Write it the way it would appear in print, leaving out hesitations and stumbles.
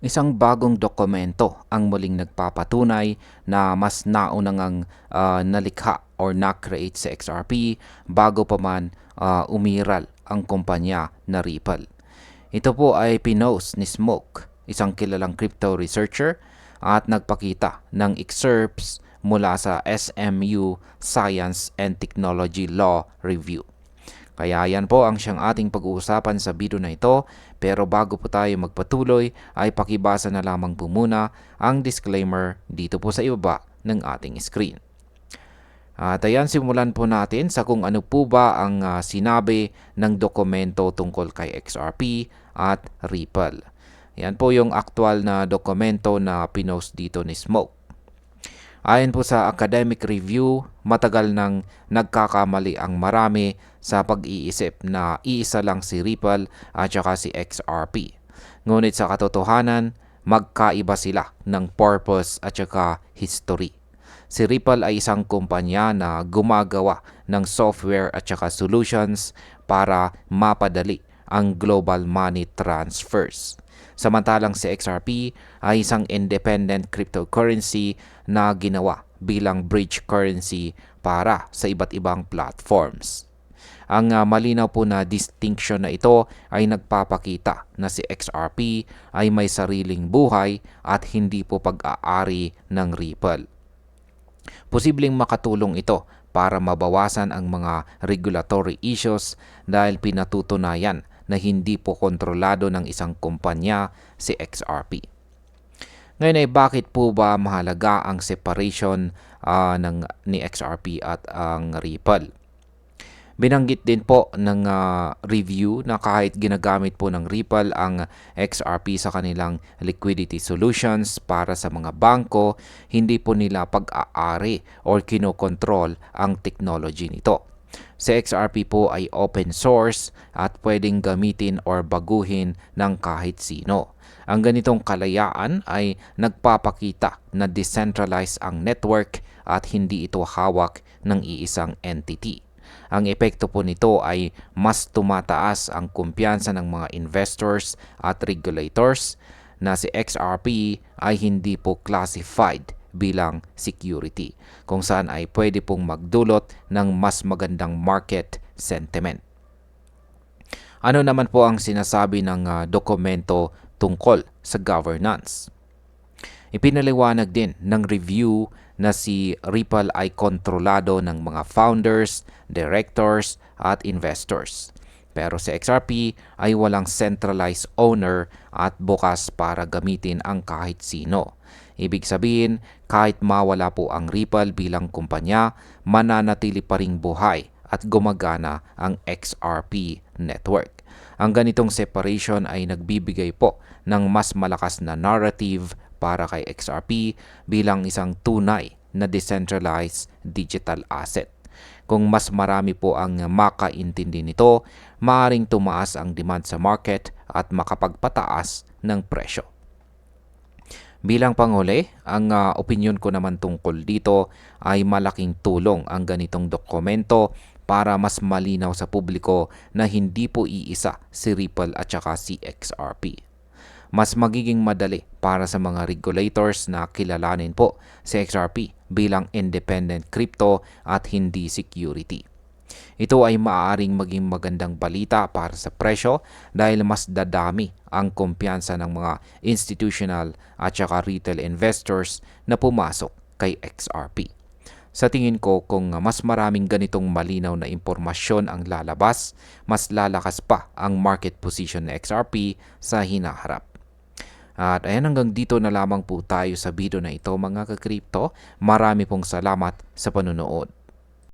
Isang bagong dokumento ang muling nagpapatunay na mas naunang ang nalikha or na-create sa XRP bago pa man umiral ang kumpanya na Ripple. Ito po ay pinost ni Smoke, isang kilalang crypto researcher, at nagpakita ng excerpts mula sa SMU Science and Technology Law Review. Kaya yan po ang siyang ating pag-uusapan sa video na ito, pero bago po tayo magpatuloy ay pakibasa na lamang po muna ang disclaimer dito po sa ibaba ng ating screen. At ayan, simulan po natin sa kung ano po ba ang sinabi ng dokumento tungkol kay XRP at Ripple. Yan po yung aktual na dokumento na pinost dito ni Smoke. Ayon po sa academic review, matagal nang nagkakamali ang marami sa pag-iisip na iisa lang si Ripple at saka si XRP. Ngunit sa katotohanan, magkaiba sila ng purpose at saka history. Si Ripple ay isang kumpanya na gumagawa ng software at saka solutions para mapadali ang global money transfers. Samantalang si XRP ay isang independent cryptocurrency na ginawa bilang bridge currency para sa iba't ibang platforms. Ang malinaw po na distinction na ito ay nagpapakita na si XRP ay may sariling buhay at hindi po pag-aari ng Ripple. Posibleng makatulong ito para mabawasan ang mga regulatory issues dahil pinatutunayan na hindi po kontrolado ng isang kumpanya si XRP. Ngayon ay bakit po ba mahalaga ang separation ni XRP at ang Ripple? Binanggit din po ng review na kahit ginagamit po ng Ripple ang XRP sa kanilang liquidity solutions para sa mga bangko, hindi po nila pag-aari or kinokontrol ang technology nito. Si XRP po ay open source at pwedeng gamitin or baguhin ng kahit sino. Ang ganitong kalayaan ay nagpapakita na decentralized ang network at hindi ito hawak ng iisang entity. Ang epekto po nito ay mas tumataas ang kumpiyansa ng mga investors at regulators na si XRP ay hindi po classified bilang security, kung saan ay pwede pong magdulot ng mas magandang market sentiment. Ano naman po ang sinasabi ng dokumento tungkol sa governance? Ipinaliwanag din ng review na si Ripple ay kontrolado ng mga founders, directors at investors. Pero si XRP ay walang centralized owner at bukas para gamitin ang kahit sino. Ibig sabihin, kahit mawala po ang Ripple bilang kumpanya, mananatili pa ring buhay at gumagana ang XRP network. Ang ganitong separation ay nagbibigay po ng mas malakas na narrative para kay XRP bilang isang tunay na decentralized digital asset. Kung mas marami po ang makaintindi nito, maaaring tumaas ang demand sa market at makapagpataas ng presyo. Bilang panghuli, ang opinyon ko naman tungkol dito ay malaking tulong ang ganitong dokumento para mas malinaw sa publiko na hindi po iisa si Ripple at saka si XRP. Mas magiging madali para sa mga regulators na kilalanin po si XRP bilang independent crypto at hindi security. Ito ay maaaring maging magandang balita para sa presyo dahil mas dadami ang kumpiyansa ng mga institutional at saka retail investors na pumasok kay XRP. Sa tingin ko, kung mas maraming ganitong malinaw na impormasyon ang lalabas, mas lalakas pa ang market position ng XRP sa hinaharap. At ayan, hanggang dito na lamang po tayo sa video na ito mga ka-crypto. Marami pong salamat sa panunood.